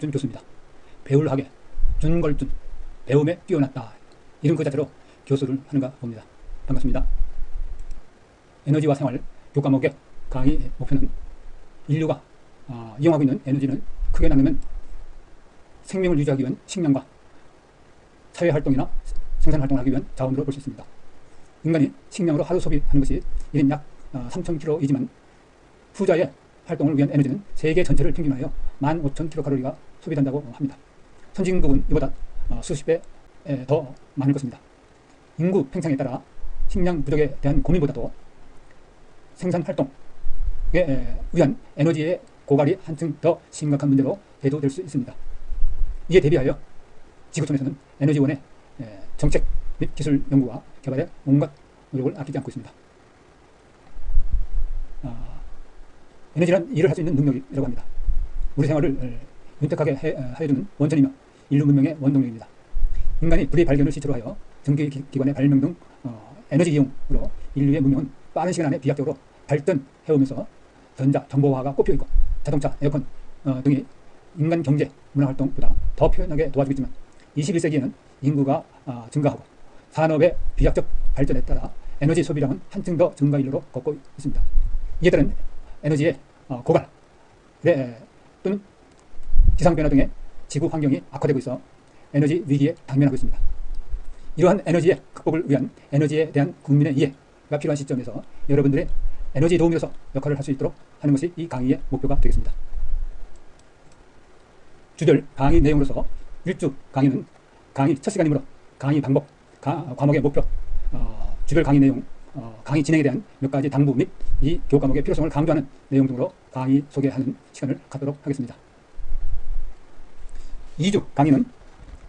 정걸준 교수입니다. 배울하게 준걸준, 배움에 뛰어났다. 이름 그 자체로 교수를 하는가 봅니다. 반갑습니다. 에너지와 생활 교과목의 강의 목표는 인류가 이용하고 있는 에너지는 크게 나누면 생명을 유지하기 위한 식량과 사회활동이나 생산활동을 하기 위한 자원으로 볼 수 있습니다. 인간이 식량으로 하루 소비하는 것이 1인 약 3,000kg이지만 후자의 활동을 위한 에너지는 세계 전체를 평균하여 15,000kcal가 소비된다고 합니다. 선진국은 이보다 수십 배 더 많을 것입니다. 인구 팽창에 따라 식량 부족에 대한 고민보다도 생산활동에 위한 에너지의 고갈이 한층 더 심각한 문제로 대두될 수 있습니다. 이에 대비하여 지구촌에서는 에너지원의 정책 및 기술 연구와 개발에 온갖 노력을 아끼지 않고 있습니다. 에너지란 일을 할 수 있는 능력이라고 합니다. 우리 생활을 윤택하게 해주는 원천이며 인류 문명의 원동력입니다. 인간이 불의 발견을 시초로 하여 전기기관의 발명 등 에너지 이용으로 인류의 문명은 빠른 시간 안에 비약적으로 발전해오면서 전자, 정보화가 꼽혀있고 자동차, 에어컨 등이 인간 경제, 문화활동보다 더 표현하게 도와주고 있지만 21세기에는 인구가 증가하고 산업의 비약적 발전에 따라 에너지 소비량은 한층 더 증가 일로로 걷고 있습니다. 이에 따른 에너지의 고갈 또는 기상변화 등의 지구 환경이 악화되고 있어 에너지 위기에 당면하고 있습니다. 이러한 에너지의 극복을 위한 에너지에 대한 국민의 이해가 필요한 시점에서 여러분들의 에너지 도우미로서 역할을 할 수 있도록 하는 것이 이 강의의 목표가 되겠습니다. 주별 강의 내용으로서 1주 강의는 강의 첫 시간이므로 강의 방법, 과목의 목표, 주별 강의 내용, 강의 진행에 대한 몇 가지 당부 및 이 교과목의 필요성을 강조하는 내용 등으로 강의 소개하는 시간을 갖도록 하겠습니다. 2주 강의는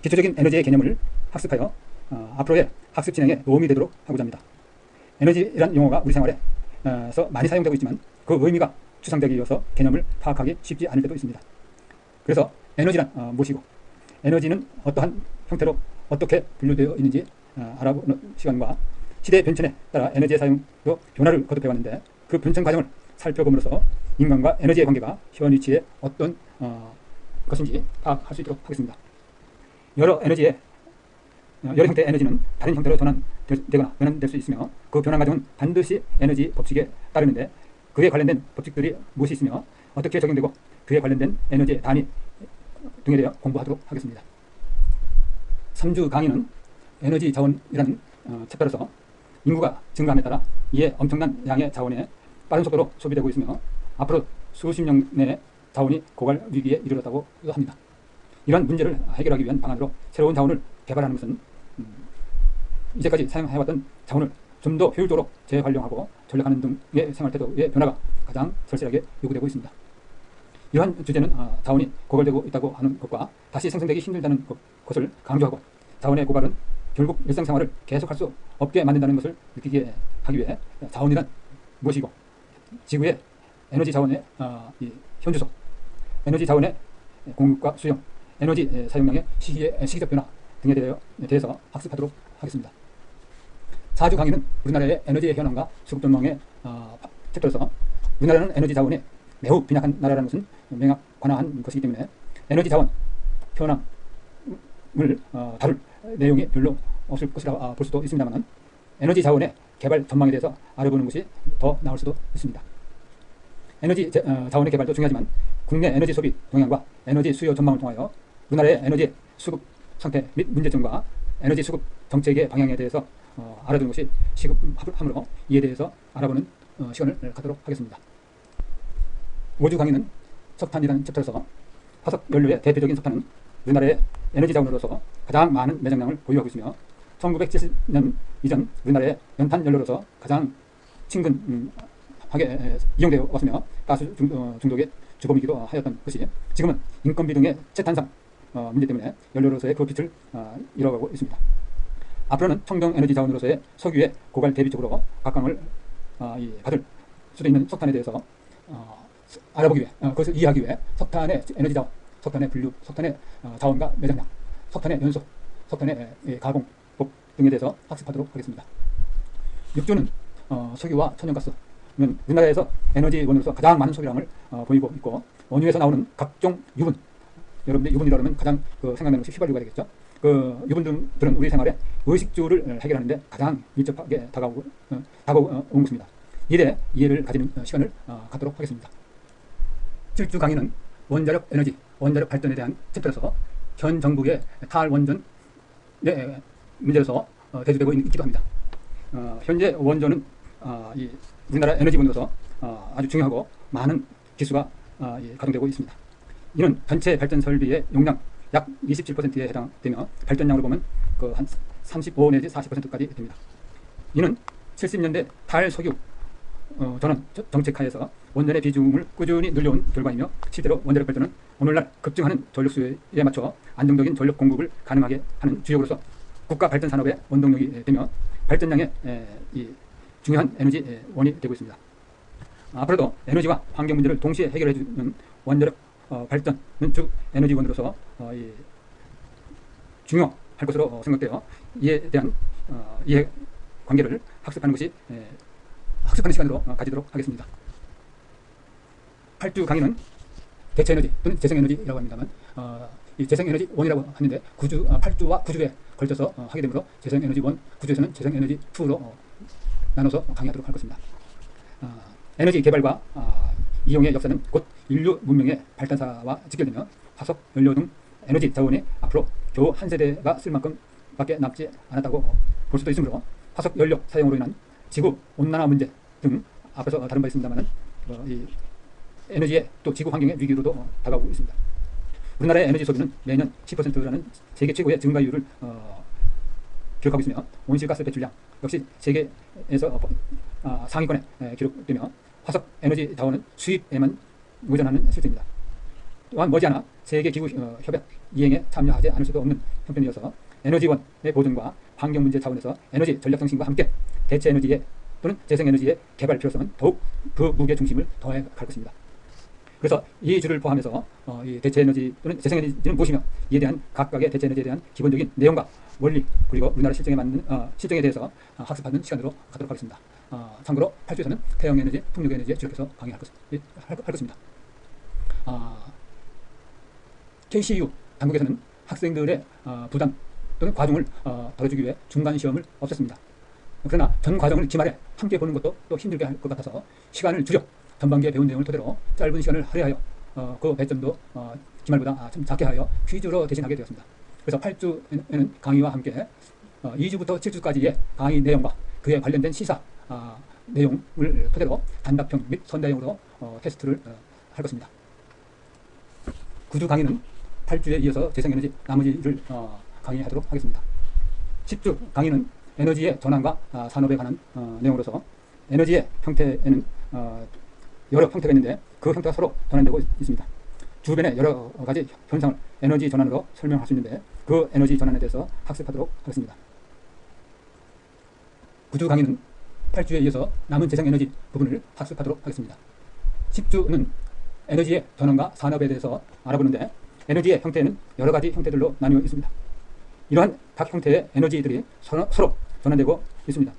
기초적인 에너지의 개념을 학습하여 앞으로의 학습 진행에 도움이 되도록 하고자 합니다. 에너지란 용어가 우리 생활에서 많이 사용되고 있지만 그 의미가 추상적이어서 개념을 파악하기 쉽지 않을 때도 있습니다. 그래서 에너지란 무엇이고 에너지는 어떠한 형태로 어떻게 분류되어 있는지 알아보는 시간과 시대의 변천에 따라 에너지의 사용도 변화를 거듭해 왔는데 그 변천 과정을 살펴봄으로써 인간과 에너지의 관계가 현 위치에 어떤 것인지 파악할 수 있도록 하겠습니다. 여러 형태의 에너지는 다른 형태로 전환되거나 변환될 수 있으며 그 변환 과정은 반드시 에너지 법칙에 따르는데 그에 관련된 법칙들이 무엇이 있으며 어떻게 적용되고 그에 관련된 에너지의 단위 등에 대해 공부하도록 하겠습니다. 3주 강의는 에너지 자원이라는 챕터로서 인구가 증가함에 따라 이에 엄청난 양의 자원에 빠른 속도로 소비되고 있으며 앞으로 수십 년 내에 자원이 고갈 위기에 이르렀다고 합니다. 이러한 문제를 해결하기 위한 방안으로 새로운 자원을 개발하는 것은 이제까지 사용해왔던 자원을 좀 더 효율적으로 재활용하고 전략하는 등의 생활태도의 변화가 가장 절실하게 요구되고 있습니다. 이러한 주제는 자원이 고갈되고 있다고 하는 것과 다시 생성되기 힘들다는 것을 강조하고 자원의 고갈은 결국 일상생활을 계속할 수 없게 만든다는 것을 느끼게 하기 위해 자원이란 무엇이고 지구의 에너지 자원의 현주소, 에너지 자원의 공급과 수용, 에너지 사용량의 시기적 변화 등에 대해서 학습하도록 하겠습니다. 4주 강의는 우리나라의 에너지의 현황과 수급 전망의 챕터에서 우리나라는 에너지 자원이 매우 빈약한 나라라는 것은 명확관화한 것이기 때문에 에너지 자원 현황을 다룰 내용이 별로 없을 것이라 볼 수도 있습니다만 에너지 자원의 개발 전망에 대해서 알아보는 것이 더 나을 수도 있습니다. 에너지 자원의 개발도 중요하지만 국내 에너지 소비 동향과 에너지 수요 전망을 통하여 우리나라의 에너지 수급 상태 및 문제점과 에너지 수급 정책의 방향에 대해서 알아두는 것이 시급하므로 이에 대해서 알아보는 시간을 갖도록 하겠습니다. 5주 강의는 석탄이라는 챕터에서 화석 연료의 대표적인 석탄은 우리나라의 에너지 자원으로서 가장 많은 매장량을 보유하고 있으며 1970년 이전 우리나라의 연탄 연료로서 가장 친근하게 이용되어 왔으며 가스 중독의 주범이기도 하였던 것이 지금은 인건비 등의 채탄상 문제 때문에 연료로서의 그 빛을 잃어가고 있습니다. 앞으로는 청정 에너지 자원으로서의 석유의 고갈 대비적으로 각광을 받을 수도 있는 석탄에 대해서 알아보기 위해 그것을 이해하기 위해 석탄의 에너지 자원, 석탄의 분류, 석탄의 자원과 매장량, 석탄의 연소, 석탄의 가공법 등에 대해서 학습하도록 하겠습니다. 6주는 석유와 천연가스는 우리나라에서 에너지원으로서 가장 많은 소비량을 보이고 있고 원유에서 나오는 각종 유분, 여러분들 이분이라 그러면 가장 생각나는 것이 휘발유가 되겠죠. 이분들은 우리 생활에 의식주를 해결하는데 가장 밀접하게 다가온 것입니다. 이에 이해를 가지는 시간을 갖도록 하겠습니다. 7주 강의는 원자력 에너지, 원자력 발전에 대한 챕터에서 현 정부의 탈원전의 문제로서 대두되고 있기도 합니다. 현재 원전은 이 우리나라 에너지원으로서 아주 중요하고 많은 기수가 가동되고 있습니다. 이는 전체 발전 설비의 용량 약 27%에 해당되며 발전량으로 보면 한 35 내지 40%까지 됩니다. 이는 70년대 탈석유 전환 정책하에서 원전의 비중을 꾸준히 늘려온 결과이며 실제로 원자력 발전은 오늘날 급증하는 전력 수요에 맞춰 안정적인 전력 공급을 가능하게 하는 주역으로서 국가 발전 산업의 원동력이 되며 발전량의 중요한 에너지원이 되고 있습니다. 앞으로도 에너지와 환경 문제를 동시에 해결해주는 원자력 발전은 즉 에너지원으로서 중요할 것으로 생각되어 이에 대한 이해 관계를 학습하는 시간으로 가지도록 하겠습니다. 8주 강의는 대체에너지 또는 재생에너지라고 합니다만 이 재생에너지 1이라고 하는데 8주와 9주에 걸쳐서 하게 되므로 재생에너지 1, 9주에서는 재생에너지 2로 나눠서 강의하도록 할 것입니다. 에너지 개발과 이용의 역사는 곧 인류 문명의 발달사와 직결되며 화석, 연료 등 에너지 자원이 앞으로 겨우 한 세대가 쓸 만큼 밖에 남지 않았다고 볼 수도 있으므로 화석 연료 사용으로 인한 지구 온난화 문제 등 앞에서 다룬 바 있습니다만 이 에너지의 또 지구 환경의 위기로도 다가오고 있습니다. 우리나라의 에너지 소비는 매년 10%라는 세계 최고의 증가율을 기록하고 있으며 온실가스 배출량 역시 세계에서 상위권에 기록되며 화석 에너지 자원은 수입에만 의존하는 실정입니다. 또한 머지않아 세계기후협약 이행에 참여하지 않을 수도 없는 형편이어서 에너지원의 보존과 환경 문제 차원에서 에너지 전략정신과 함께 대체 에너지의 또는 재생에너지의 개발 필요성은 더욱 그 무게 중심을 더해 갈 것입니다. 그래서 이 주를 포함해서 이 대체 에너지 또는 재생에너지는 무엇이며 이에 대한 각각의 대체 에너지에 대한 기본적인 내용과 원리 그리고 우리나라 실정에 맞는 실정에 대해서 학습하는 시간으로 갖도록 하겠습니다. 참고로 8주에서는 태양에너지, 풍력에너지에 주력해서 강의할 것입니다. KCU 당국에서는 학생들의 부담 또는 과중을 덜어주기 위해 중간 시험을 없앴습니다. 그러나 전 과정을 기말에 함께 보는 것도 또 힘들게 할 것 같아서 시간을 줄여 전반기에 배운 내용을 토대로 짧은 시간을 할애하여 그 배점도 기말보다 좀 작게 하여 퀴즈로 대신하게 되었습니다. 그래서 8주에는 강의와 함께 2주부터 7주까지의 강의 내용과 그에 관련된 시사 내용을 토대로 단답형 및 선다형으로 테스트를 할 것입니다. 9주 강의는 8주에 이어서 재생에너지 나머지를 강의하도록 하겠습니다. 10주 강의는 에너지의 전환과 산업에 관한 내용으로서 에너지의 형태에는 여러 형태가 있는데 그 형태가 서로 전환되고 있습니다. 주변의 여러 가지 현상을 에너지 전환으로 설명할 수 있는데 그 에너지 전환에 대해서 학습하도록 하겠습니다. 9주 강의는 8주에 이어서 남은 재생에너지 부분을 학습하도록 하겠습니다. 10주는 에너지의 전환과 산업에 대해서 알아보는데 에너지의 형태는 여러 가지 형태들로 나뉘어 있습니다. 이러한 각 형태의 에너지들이 서로 전환되고 있습니다.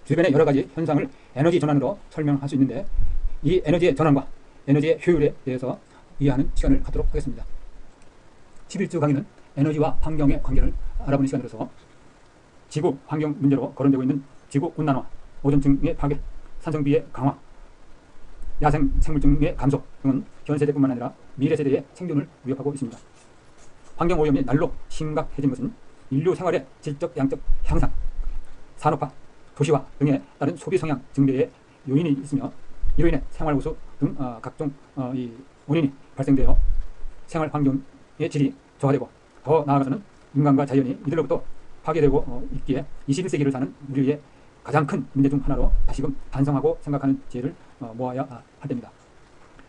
주변의 여러 가지 현상을 에너지 전환으로 설명할 수 있는데 이 에너지의 전환과 에너지의 효율에 대해서 이해하는 시간을 갖도록 하겠습니다. 11주 강의는 에너지와 환경의 관계를 알아보는 시간으로서 지구 환경 문제로 거론되고 있는 지구 온난화, 오존층의 파괴, 산성비의 강화, 야생 생물종의 감소 등은 현 세대뿐만 아니라 미래 세대의 생존을 위협하고 있습니다. 환경 오염이 날로 심각해진 것은 인류 생활의 질적 양적 향상, 산업화, 도시화 등에 따른 소비 성향 증대의 요인이 있으며 이로 인해 생활 우수 등 각종 이 원인이 발생되어 생활 환경의 질이 저하되고 더 나아가서는 인간과 자연이 이들로부터 파괴되고 있기에 21세기를 사는 우리의 가장 큰 문제 중 하나로 다시금 반성하고 생각하는 지혜를 모아야 할 때입니다.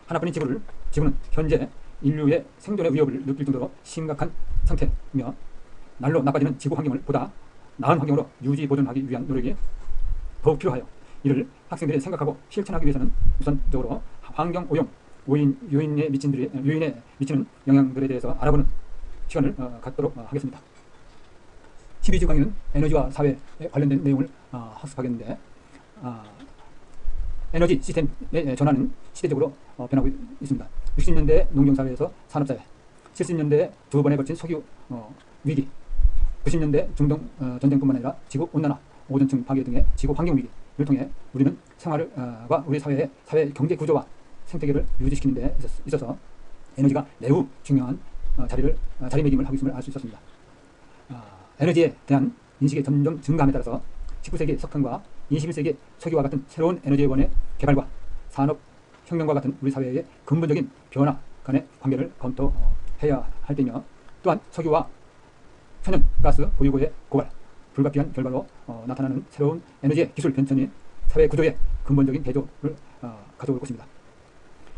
하나뿐인 지구는 현재 인류의 생존의 위협을 느낄 정도로 심각한 상태이며 날로 나빠지는 지구 환경을 보다 나은 환경으로 유지 보존하기 위한 노력이 더욱 필요하여 이를 학생들이 생각하고 실천하기 위해서는 우선적으로 환경 오염 요인에 미치는 영향들에 대해서 알아보는 시간을 갖도록 하겠습니다. 12주 강의는 에너지와 사회에 관련된 내용을 학습하겠는데 에너지 시스템의 전환은 시대적으로 변하고 있습니다. 60년대 농경사회에서 산업사회, 70년대에 두 번에 걸친 석유 위기, 90년대 중동 전쟁뿐만 아니라 지구 온난화, 오존층 파괴 등의 지구 환경 위기를 통해 우리는 생활과 우리 사회의 사회 경제 구조와 생태계를 유지시키는 데 있어서 에너지가 매우 중요한 자리매김을 하고 있음을 알 수 있었습니다. 에너지에 대한 인식의 점점 증가함에 따라서 19세기 석탄과 21세기 석유와 같은 새로운 에너지원의 개발과 산업혁명과 같은 우리 사회의 근본적인 변화 간의 관계를 검토해야 할 때며, 또한 석유와 천연가스 보유고의 고갈, 불가피한 결과로 나타나는 새로운 에너지의 기술 변천이 사회 구조의 근본적인 대조를 가져올 것입니다.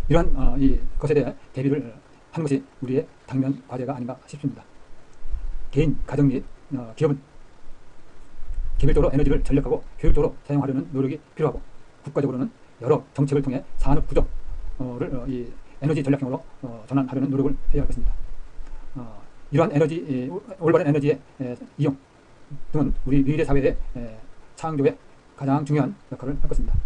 이러한 이 것에 대해 대비를 하는 것이 우리의 당면 과제가 아닌가 싶습니다. 개인, 가정 및 기업은 개별적으로 에너지를 전략하고 효율적으로 사용하려는 노력이 필요하고, 국가적으로는 여러 정책을 통해 산업 구조를 이 에너지 전략형으로 전환하려는 노력을 해야 할 것입니다. 이러한 올바른 에너지의 이용 등은 우리 미래 사회의 창조에 가장 중요한 역할을 할 것입니다.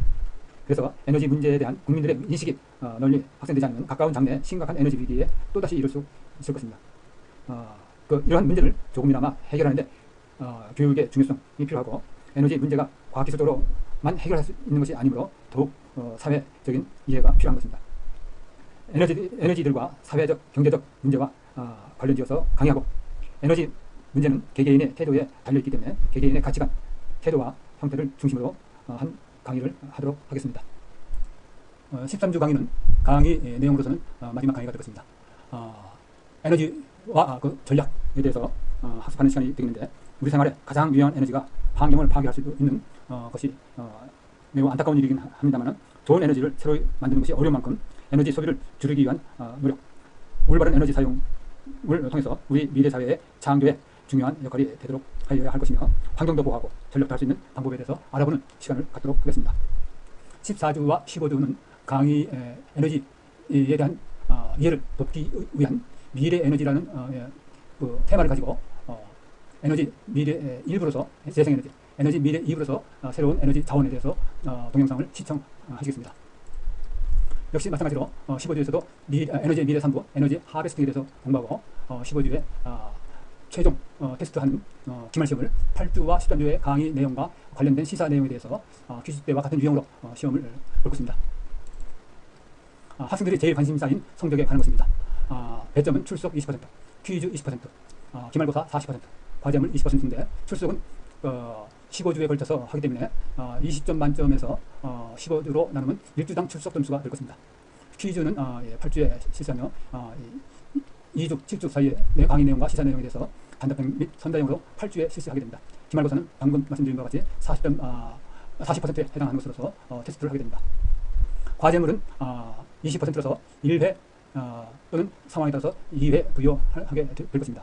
그래서 에너지 문제에 대한 국민들의 인식이 널리 확산되지 않으면 가까운 장래에 심각한 에너지 위기에 또다시 이를 수 있을 것입니다. 이러한 문제를 조금이나마 해결하는데 교육의 중요성이 필요하고, 에너지 문제가 과학기술적으로만 해결할 수 있는 것이 아니므로 더욱 사회적인 이해가 필요한 것입니다. 에너지들과 사회적, 경제적 문제와 관련지어서 강의하고, 에너지 문제는 개개인의 태도에 달려있기 때문에 개개인의 가치관, 태도와 형태를 중심으로 한 강의를 하도록 하겠습니다. 13주 강의는 강의 내용으로서는 마지막 강의가 될 것입니다. 에너지와 그 전략에 대해서 학습하는 시간이 되겠는데, 우리 생활에 가장 유용한 에너지가 환경을 파괴할 수도 있는 것이 매우 안타까운 일이긴 합니다만, 좋은 에너지를 새로 만드는 것이 어려운 만큼 에너지 소비를 줄이기 위한 노력, 올바른 에너지 사용을 통해서 우리 미래 사회의 창조에 중요한 역할이 되도록 하여야 할 것이며, 환경도 보호하고 전력도 할 수 있는 방법에 대해서 알아보는 시간을 갖도록 하겠습니다. 14주와 15주는 강의 에너지에 대한 이해를 돕기 위한 미래 에너지라는 그 테마를 가지고 에너지 미래 1부로서 재생에너지, 에너지 미래 2부로서 새로운 에너지 자원에 대해서 동영상을 시청하시겠습니다. 역시 마찬가지로 15주에서도 에너지 미래 3부, 에너지 하베스팅에 대해서 공부하고, 15주에 최종 테스트하는 기말시험을 8주와 13주의 강의 내용과 관련된 시사 내용에 대해서 퀴즈 때와 같은 유형으로 시험을 볼 것입니다. 학생들이 제일 관심사인 성적에 관한 것입니다. 배점은 출석 20%, 퀴즈 20%, 기말고사 40%, 과제물 20%인데 출석은 15주에 걸쳐서 하기 때문에 20점 만점에서 15주로 나누면 1주당 출석 점수가 될 것입니다. 퀴즈는 8주에 실시하며 2주, 7주 사이에 강의 내용과 시사 내용에 대해서 단답형 및 선다형으로 8주에 실시하게 됩니다. 기말고사는 방금 말씀드린 것과 같이 40%에 해당하는 것으로서 테스트를 하게 됩니다. 과제물은 20%로서 1회 또는 상황에 따라서 2회 부여하게 될 것입니다.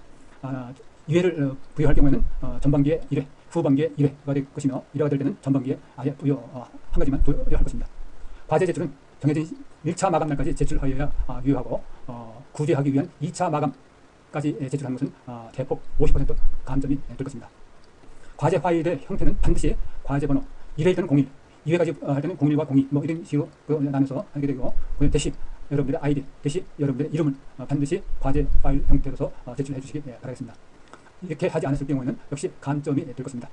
2회를 부여할 경우에는 전반기에 1회, 후반기에 2회가 될 것이며, 1회가 될 때는 전반기에 아예 한 가지만 부여할 것입니다. 과제 제출은 정해진 1차 마감날까지 제출하여야 유효하고, 구제하기 위한 2차 마감까지 제출하는 것은 대폭 50% 감점이 될 것입니다. 과제 파일의 형태는 반드시 과제 번호 1회일 때는 01, 2회까지 할 때는 01과 02 뭐 이런 식으로 나눠서 하게 되고, 대시 여러분들의 아이디, 대시 여러분들의 이름을 반드시 과제 파일 형태로서 제출해 주시기 바라겠습니다. 이렇게 하지 않았을 경우에는 역시 감점이 될 것입니다.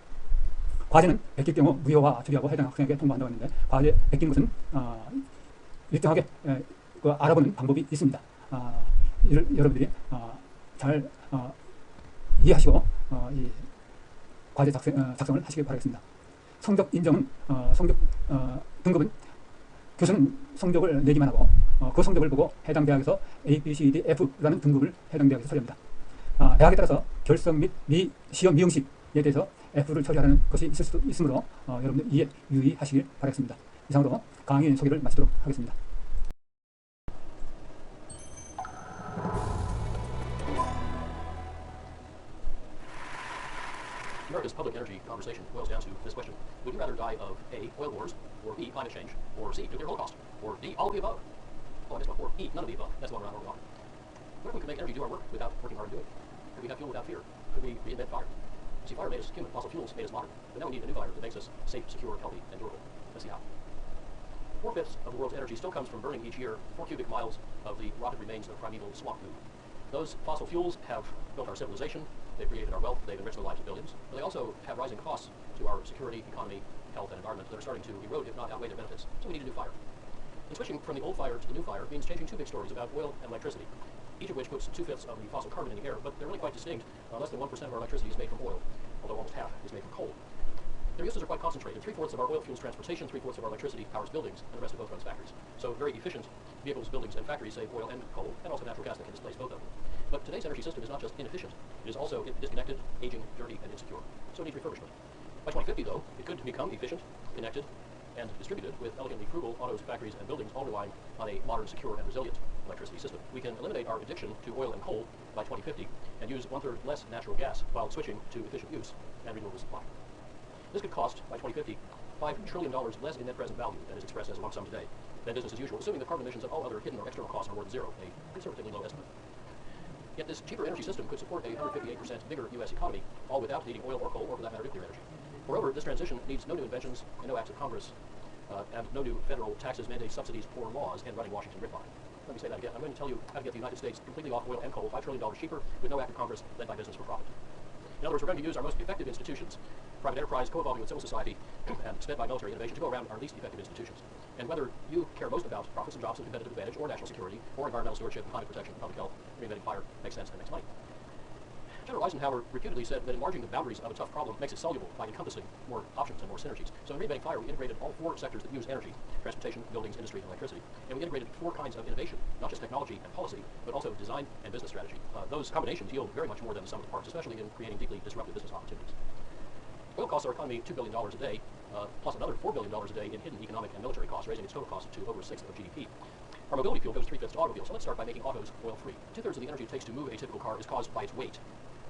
과제는 베낄 경우 무효화 처리하고 해당 학생에게 통보한다고 했는데, 과제 베끼는 것은 일정하게 알아보는 방법이 있습니다. 이를 여러분들이 잘 이해하시고 이 과제 작성을 하시기 바라겠습니다. 성적 인정은 성적 등급은 교수는 성적을 내기만 하고, 그 성적을 보고 해당 대학에서 A, B, C, D, F라는 등급을 해당 대학에서 처리합니다. 대학에 따라서 결석 및 시험 미용식에 대해서 F를 처리하는 것이 있을 수도 있으므로 여러분들 이해 유의하시길 바라겠습니다. 이상으로 강의 소개를 마치도록 하겠습니다. America's public energy conversation boils down to this question. Would you rather die of A, oil wars, or B, climate change, or C, nuclear holocaust, or D, all of the above? Oh, I missed one. Or E, none of the above. That's the one around where we're going. What if we could make energy do our work without working hard to do it? Could we have fuel without fear? Could we reinvent fire? See, fire made us human, fossil fuels made us modern, but now we need a new fire that makes us safe, secure, healthy, and durable. Let's see how. 4/5 of the world's energy still comes from burning each year 4 cubic miles of the rotted remains of primeval swamp goo. Those fossil fuels have built our civilization, they've created our wealth, they've enriched the lives of billions, but they also have rising costs to our security, economy, health, and environment that are starting to erode, if not outweigh, their benefits. So we need a new fire. And switching from the old fire to the new fire means changing two big stories about oil and electricity, each of which puts 2/5 of the fossil carbon in the air, but they're really quite distinct. Less than 1% of our electricity is made from oil, although almost half is made from coal. Their uses are quite concentrated. 3/4 of our oil fuels transportation, 3/4 of our electricity powers buildings, and the rest of both runs factories. So very efficient vehicles, buildings, and factories save oil and coal, and also natural gas that can displace both of them. But today's energy system is not just inefficient, it is also disconnected, aging, dirty, and insecure. So it needs refurbishment. By 2050, though, it could become efficient, connected, and distributed with elegantly frugal autos, factories, and buildings, all relying on a modern, secure, and resilient electricity system. We can eliminate our addiction to oil and coal by 2050 and use 1/3 less natural gas while switching to efficient use and renewable supply. This could cost, by 2050, $5 trillion less in net present value that is expressed as a lump sum today than business as usual, assuming the carbon emissions and all other hidden or external costs are more than zero, a conservatively low estimate. Yet this cheaper energy system could support a 158% bigger U.S. economy, all without needing oil or coal, or for that matter, nuclear energy. Moreover, this transition needs no new inventions and no acts of Congress, and no new federal taxes, mandates, subsidies, or laws, and running Washington Ripon. Let me say that again. I'm going to tell you how to get the United States completely off oil and coal, $5 trillion cheaper, with no act of Congress, led by business for profit. In other words, we're going to use our most effective institutions, private enterprise co-evolving with civil society, and sped by military innovation, to go around our least effective institutions. And whether you care most about profits and jobs and competitive advantage, or national security, or environmental stewardship, and climate protection, public health, reinventing fire, makes sense and makes money. General Eisenhower reputedly said that enlarging the boundaries of a tough problem makes it soluble by encompassing more options and more synergies. So in Reinventing Fire, we integrated all 4 sectors that use energy: transportation, buildings, industry, and electricity. And we integrated 4 kinds of innovation, not just technology and policy, but also design and business strategy. Those combinations yield very much more than the sum of the parts, especially in creating deeply disruptive business opportunities. Oil costs our economy $2 billion a day, plus another $4 billion a day in hidden economic and military costs, raising its total cost to over 1/6 of GDP. Our mobility fuel goes 3/5 to automobiles, so let's start by making autos oil-free. 2/3 of the energy it takes to move a typical car is caused by its weight.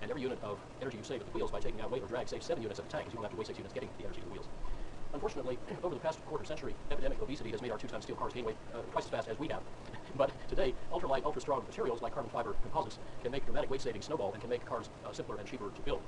And every unit of energy you save at the wheels by taking out weight or drag saves 7 units at the tank, because you don't have to waste 6 units getting the energy to the wheels. Unfortunately, over the past quarter century, epidemic obesity has made our 2-ton steel cars gain weight twice as fast as we have. But today, ultralight, ultra-strong materials like carbon fiber composites can make dramatic weight savings snowball and can make cars simpler and cheaper to build.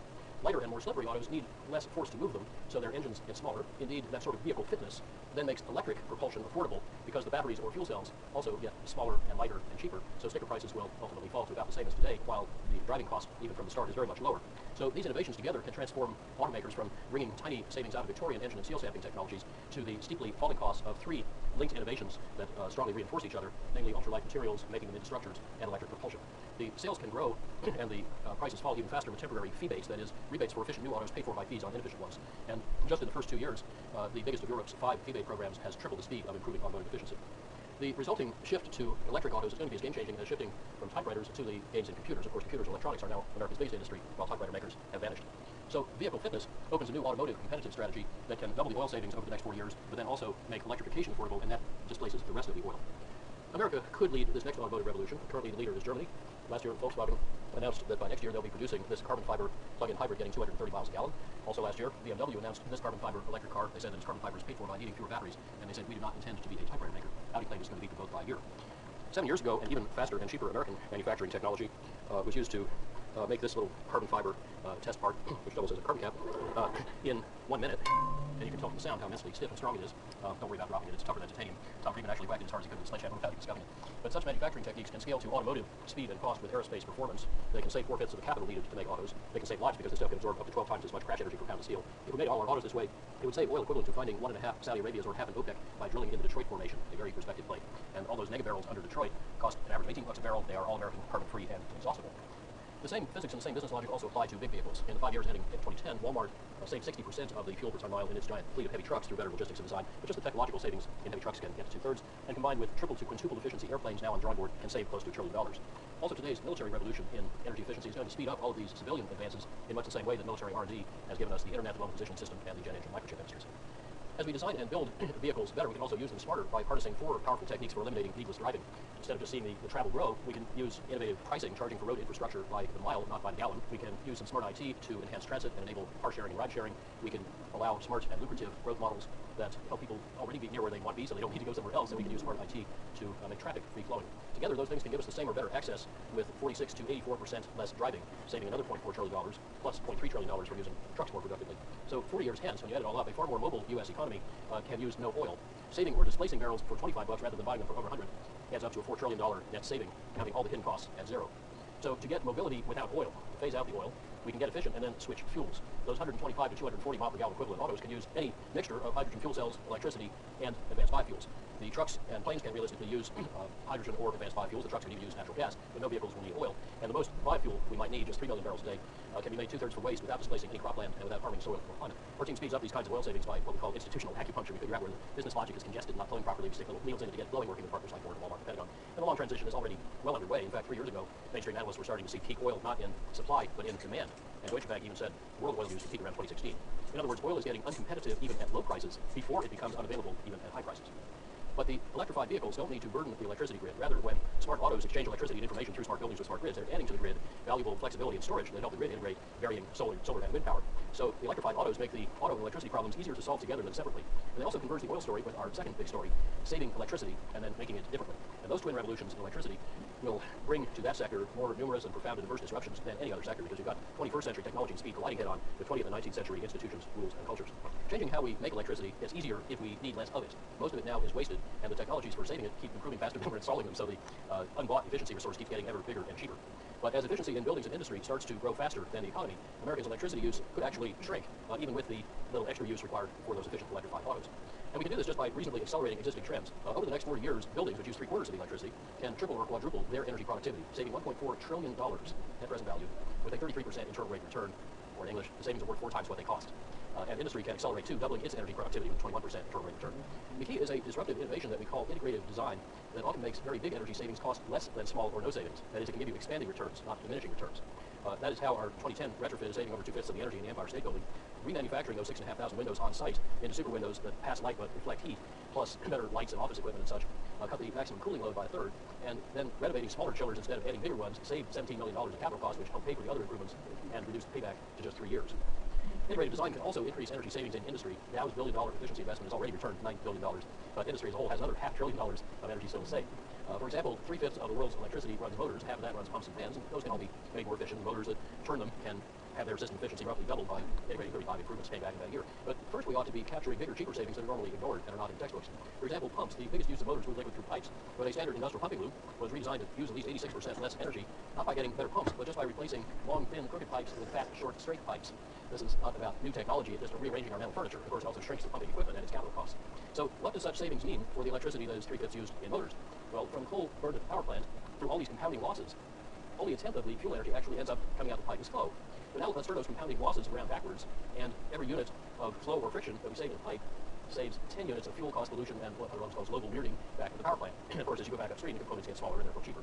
Lighter and more slippery autos need less force to move them, so their engines get smaller. Indeed, that sort of vehicle fitness then makes electric propulsion affordable, because the batteries or fuel cells also get smaller and lighter and cheaper, so sticker prices will ultimately fall to about the same as today, while the driving cost, even from the start, is very much lower. So these innovations together can transform automakers from bringing tiny savings out of Victorian engine and seal stamping technologies to the steeply falling costs of 3 linked innovations that strongly reinforce each other, namely ultralight materials, making them into structures, and electric propulsion. The sales can grow and the prices fall even faster with temporary fee-baits, that is, rebates for efficient new autos paid for by fees on inefficient ones. And just in the first 2 years, the biggest of Europe's 5 fee-bait programs has tripled the speed of improving automotive efficiency. The resulting shift to electric autos is going to be as game-changing as shifting from typewriters to the gains in computers. Of course, computers and electronics are now America's biggest industry, while typewriter makers have vanished. So vehicle fitness opens a new automotive competitive strategy that can double the oil savings over the next 4 years, but then also make electrification affordable, and that displaces the rest of the oil. America could lead this next automotive revolution. Currently, the leader is Germany. Last year, Volkswagen announced that by next year they'll be producing this carbon fiber plug-in hybrid getting 230 miles a gallon. Also last year, BMW announced this carbon fiber electric car. They said that its carbon fiber is paid for by needing fewer batteries, and they said we do not intend to be a typewriter maker. Audi claimed it's going to beat them both by a year. 7 years ago, an even faster and cheaper American manufacturing technology was used to make this little carbon fiber test part, which doubles as a carbon cap, in 1 minute. And you can tell from the sound how immensely stiff and strong it is. Don't worry about dropping it. It's tougher than titanium. Tom Friedman actually whacked it as hard as he could with a sledgehammer without even scuffing it. But such manufacturing techniques can scale to automotive speed and cost with aerospace performance. They can save 4/5 of the capital needed to make autos. They can save lives because this stuff can absorb up to 12 times as much crash energy per pound of steel. If we made all our autos this way, it would save oil equivalent to finding 1.5 Saudi Arabias or half an OPEC by drilling in the Detroit Formation, a very prospective play. And all those mega barrels under Detroit cost an average of $18 a barrel. They are all American, carbon-free, and inexhaustible. The same physics and the same business logic also apply to big vehicles. In the 5 years ending in 2010, Walmart saved 60% of the fuel per ton mile in its giant fleet of heavy trucks through better logistics and design. But just the technological savings in heavy trucks can get to 2/3, and combined with triple to quintuple efficiency airplanes now on drawing board can save close to $1 trillion. Also, today's military revolution in energy efficiency is going to speed up all of these civilian advances in much the same way that military R&D has given us the Internet Global Positioning System and the jet engine microchip industries. As we design and build vehicles better, we can also use them smarter by harnessing 4 powerful techniques for eliminating needless driving. Instead of just seeing the travel grow, we can use innovative pricing, charging for road infrastructure by the mile, not by the gallon. We can use some smart IT to enhance transit and enable car sharing and ride sharing. We can allow smart and lucrative growth models that help people already be near where they want to be, so they don't need to go somewhere else, and we can use smart IT to make traffic free flowing. Together, those things can give us the same or better access with 46 to 84% less driving, saving another $0.4 trillion, plus $0.3 trillion from using trucks more productively. So 40 years hence, when you add it all up, a far more mobile U.S. economy can use no oil. Saving or displacing barrels for $25 rather than buying them for over 100 adds up to a $4 trillion net saving, counting all the hidden costs at zero. So to get mobility without oil, to phase out the oil, we can get efficient and then switch fuels. Those 125 to 240 mile per gallon equivalent autos can use any mixture of hydrogen fuel cells, electricity, and advanced biofuels. The trucks and planes can realistically use hydrogen or advanced biofuels. The trucks can even use natural gas, but no vehicles will need oil. And the most biofuel we might need, just 3 million barrels a day, can be made 2/3 from waste without displacing any cropland and without harming soil or climate. Our team speeds up these kinds of oil savings by what we call institutional acupuncture. We figure out where the business logic is congested and not flowing properly. We stick little needles in it to get blowing working with partners like Ford, Walmart, and Pentagon. And the long transition is already well underway. In fact, 3 years ago, mainstream analysts were starting to see peak oil not in supply, but in demand. And Deutsche Bank even said world oil use will peak around 2016. In other words, oil is getting uncompetitive even at low prices before it becomes unavailable even at high prices. But the electrified vehicles don't need to burden the electricity grid. Rather, when smart autos exchange electricity and information through smart buildings with smart grids, they're adding to the grid valuable flexibility and storage that help the grid integrate varying solar and wind power. So the electrified autos make the auto and electricity problems easier to solve together than separately. And they also converge the oil story with our second big story, saving electricity and then making it differently. And those twin revolutions in electricity will bring to that sector more numerous and profound and diverse disruptions than any other sector, because you've got 21st century technology and speed colliding head on with 20th and 19th century institutions, rules, and cultures. Changing how we make electricity is easier if we need less of it. Most of it now is wasted, and the technologies for saving it keep improving faster than we're installing them, so the unbought efficiency resource keeps getting ever bigger and cheaper. But as efficiency in buildings and industry starts to grow faster than the economy, America's electricity use could actually shrink, even with the little extra use required for those efficient electrified autos. And we can do this just by reasonably accelerating existing trends. Over the next 40 years, buildings, which use 3/4 of the electricity, can triple or quadruple their energy productivity, saving $1.4 trillion net present value with a 33% internal rate of return, or in English, the savings are worth 4 times what they cost. And industry can accelerate too, doubling its energy productivity with 21% internal rate of return. The key is a disruptive innovation that we call integrative design that often makes very big energy savings cost less than small or no savings. That is, it can give you expanding returns, not diminishing returns. That is how our 2010 retrofit is saving over 2/5 of the energy in the Empire State Building, remanufacturing those 6,500 windows on site into super windows that pass light but reflect heat, plus better lights and office equipment and such, cut the maximum cooling load by a third, and then renovating smaller chillers instead of adding bigger ones saved $17 million in capital costs, which help pay for the other improvements and reduce the payback to just 3 years. Integrated design can also increase energy savings in industry. Dow's $1 billion efficiency investment has already returned $9 billion, but industry as a whole has another $500 billion of energy still to save. For example, 3/5 of the world's electricity runs motors, half of that runs pumps and fans, and those can all be made more efficient. The motors that turn them can have their system efficiency roughly doubled by integrating 35 improvements paying back in about a year. But first we ought to be capturing bigger, cheaper savings that are normally ignored and are not in textbooks. For example, pumps. The biggest use of motors was liquid through pipes, but a standard industrial pumping loop was redesigned to use at least 86% less energy, not by getting better pumps, but just by replacing long, thin, crooked pipes with fat, short, straight pipes. This is not about new technology, it's just rearranging our metal furniture. Of course, it also shrinks the pumping equipment and its capital costs. So what does such savings mean for the electricity that is 3/5 used in motors? Well, from coal burned at the power plant, through all these compounding losses, only 1/10 of the fuel energy actually ends up coming out the pipe as flow. But now let's turn those compounding losses around backwards, and every unit of flow or friction that we save in the pipe saves 10 units of fuel cost pollution and what otherwise calls global weirding back to the power plant. And of course, as you go back upstream, the components get smaller and therefore cheaper.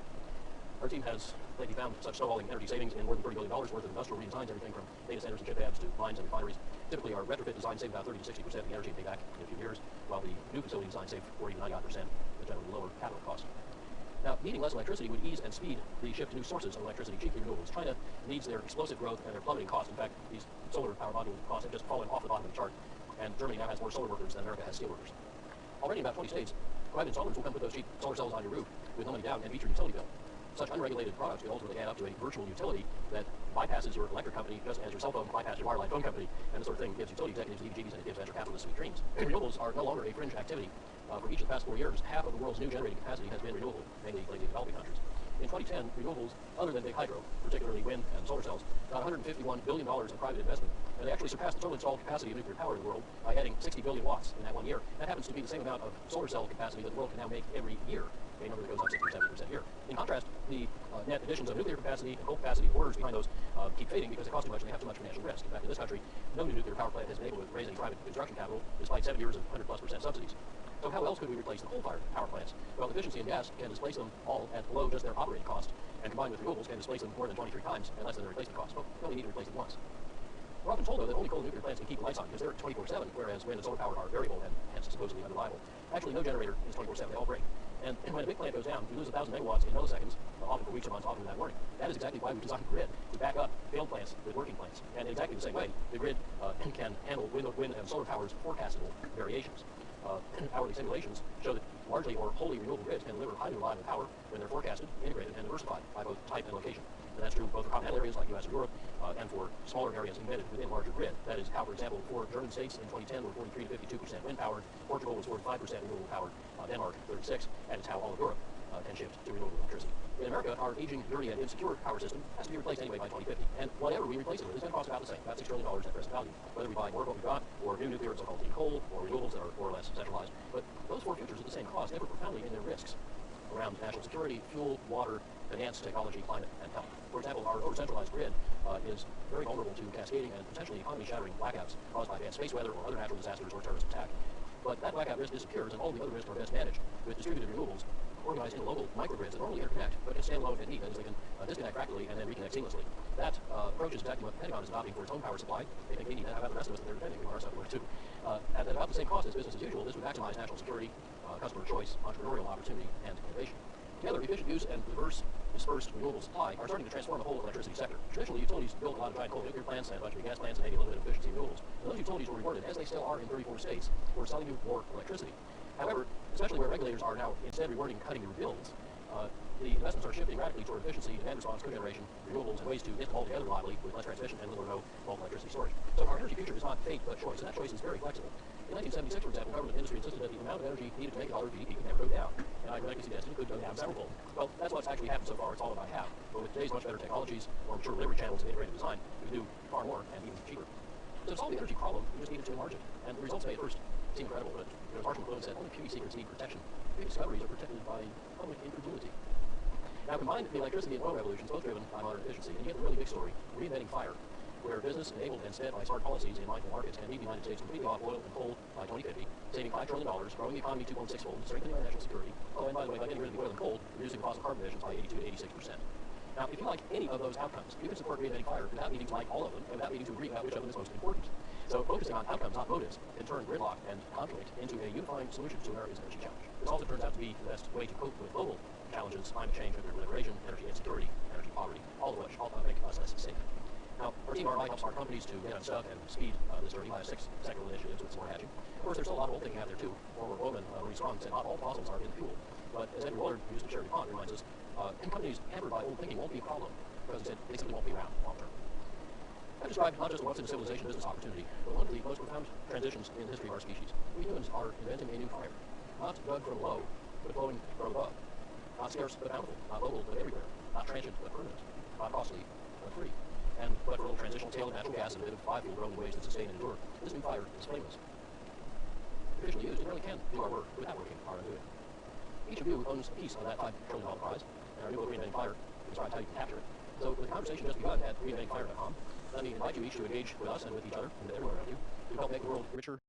Our team has lately found such snowballing energy savings in more than $30 billion worth of industrial redesigns, everything from data centers and chip fabs to mines and refineries. Typically, our retrofit designs save about 30 to 60% of the energy payback in a few years, while the new facility designs save 40 to 90% with generally lower capital costs. Now, needing less electricity would ease and speed the shift to new sources of electricity, chiefly renewables. China needs their explosive growth and their plummeting costs. In fact, these solar power module costs have just fallen off the bottom of the chart, and Germany now has more solar workers than America has steel workers. Already in about 20 states, private installers will come put those cheap solar cells on your roof with no money down and beat your utility bill. Such unregulated products can ultimately add up to a virtual utility that bypasses your electric company just as your cell phone bypasses your wireline phone company, and this sort of thing gives utility executives the heebie-jeebies and it gives venture capitalists sweet dreams. Renewables are no longer a fringe activity. For each of the past 4 years, half of the world's new generating capacity has been renewable, mainly lately developing countries. In 2010, renewables, other than big hydro, particularly wind and solar cells, got $151 billion in private investment, and they actually surpassed the total installed capacity of nuclear power in the world by adding 60 billion watts in that 1 year. That happens to be the same amount of solar cell capacity that the world can now make every year, a number that goes up 60 or 70% a year. In contrast, the net additions of nuclear capacity and coal capacity, orders behind those, keep fading because they cost too much and they have too much financial risk. In fact, in this country, no new nuclear power plant has been able to raise any private construction capital despite 7 years of 100+% subsidies. So how else could we replace the coal-fired power plants? Well, efficiency in gas can displace them all at below just their operating cost, and combined with renewables can displace them more than 23 times and less than their replacement cost. Well, we only need to replace them once. We're often told, though, that only coal and nuclear plants can keep the lights on because they're 24/7, whereas wind and solar power are variable and hence supposedly unreliable. Actually, no generator is 24/7. They all break. And when a big plant goes down, we lose 1,000 megawatts in milliseconds, often for weeks or months, often without warning. That is exactly why we designed the grid, to back up failed plants with working plants. And in exactly the same way, the grid can handle wind and solar power's forecastable variations. Hourly simulations show that largely or wholly renewable grids can deliver highly reliable power when they're forecasted, integrated, and diversified by both type and location. And that's true both for continental areas like US and Europe, and for smaller areas embedded within larger grid. That is how, for example, 4 German states in 2010 were 43 to 52% wind power, Portugal was 45% renewable power, Denmark 36, and it's how all of Europe can shift to renewable electricity. In America, our aging, dirty, and insecure power system has to be replaced anyway by 2050. And whatever we replace it with is going to cost about the same, about $6 trillion at present value. Whether we buy more of what we've got, or new nuclear, so-called clean coal, or renewables that are more or less centralized. But those four futures at the same cost differ profoundly in their risks around national security, fuel, water, finance, technology, climate, and health. For example, our over-centralized grid is very vulnerable to cascading and potentially economy-shattering blackouts caused by bad space weather or other natural disasters or terrorist attack. But that blackout risk disappears, and all the other risks are best managed with distributed renewables organized into local microgrids that normally interconnect, but can stand alone at need. That is, they can disconnect rapidly and then reconnect seamlessly. That approach is exactly what the Pentagon is adopting for its own power supply. They think they need to have the rest of us that they're depending on our stuff too. At about the same cost as business as usual, this would maximize national security, customer choice, entrepreneurial opportunity, and innovation. Together, efficient use and diverse, dispersed renewable supply are starting to transform the whole electricity sector. Traditionally, utilities built a lot of giant coal nuclear plants and a bunch of gas plants and maybe a little bit of efficiency renewables. And those utilities were rewarded, as they still are in 34 states, for selling you more electricity. However, especially where regulators are now instead rewarding cutting your bills, the investments are shifting radically toward efficiency, demand response, cogeneration, renewables, and ways to knit them all together reliably with less transmission and little or no bulk electricity storage. So our energy future is not fate but choice, and that choice is very flexible. In 1976, for example, government industry insisted that the amount of energy needed to make $1 GDP could never go down, and I directly suggested it could go down severalfold. Well, that's what's actually happened so far. It's all about half. But with today's much better technologies, more mature delivery channels, and integrated design, we can do far more and even cheaper. So to solve the energy problem, we just needed to enlarge it, and the results may at first seem incredible, but as Marshall McLuhan said, only puny secrets need protection. Big discoveries are protected by public incredulity. Now, combine the electricity and oil revolutions, both driven by modern efficiency, and you get the really big story, reinventing fire, where business enabled and spent by smart policies in mindful markets can lead the United States completely off oil and coal by 2050, saving $5 trillion, growing the economy 2.6-fold, strengthening our national security. Oh, and by the way, by getting rid of the oil and coal, reducing fossil carbon emissions by 82 to 86%. Now, if you like any of those outcomes, you can support reinventing fire without needing to like all of them, and without needing to agree about which of them is most important. So focusing on outcomes, not motives, can turn gridlock and conflict into a unifying solution to America's energy challenge. This also turns out to be the best way to cope with global challenges, climate change, nuclear proliferation, energy insecurity, energy poverty, all of which all make us less safe. Now, our team RMI helps smart companies to get unstuck and speed this journey via 6 sectoral initiatives with smart hatching. Of course, there's still a lot of old thinking out there too. Former Bowman, Marie Strong said not all fossils are in fuel. But as Edward Willard used to Sherry Pond reminds us, companies hampered by old thinking won't be a problem, because he said they simply won't be around long term. I've described not just a once-in-a-civilization business opportunity, but one of the most profound transitions in the history of our species. We humans are inventing a new fire, not dug from below, but flowing from above. Not scarce, but bountiful. Not local, but everywhere. Not transient, but permanent. Not costly, but free. And but for a little transitional tail of natural gas and a bit of biofuel grown in ways that sustain and endure, this new fire is flameless. Efficiently used, it really can do our work without working our undoing. Each of you owns a piece of that $5 trillion prize, and our new book, Reinventing Fire, describes how you can capture it. So with the conversation just begun at reinventingfire.com, let me invite you each to engage with us and with each other and everyone around you to help make the world richer,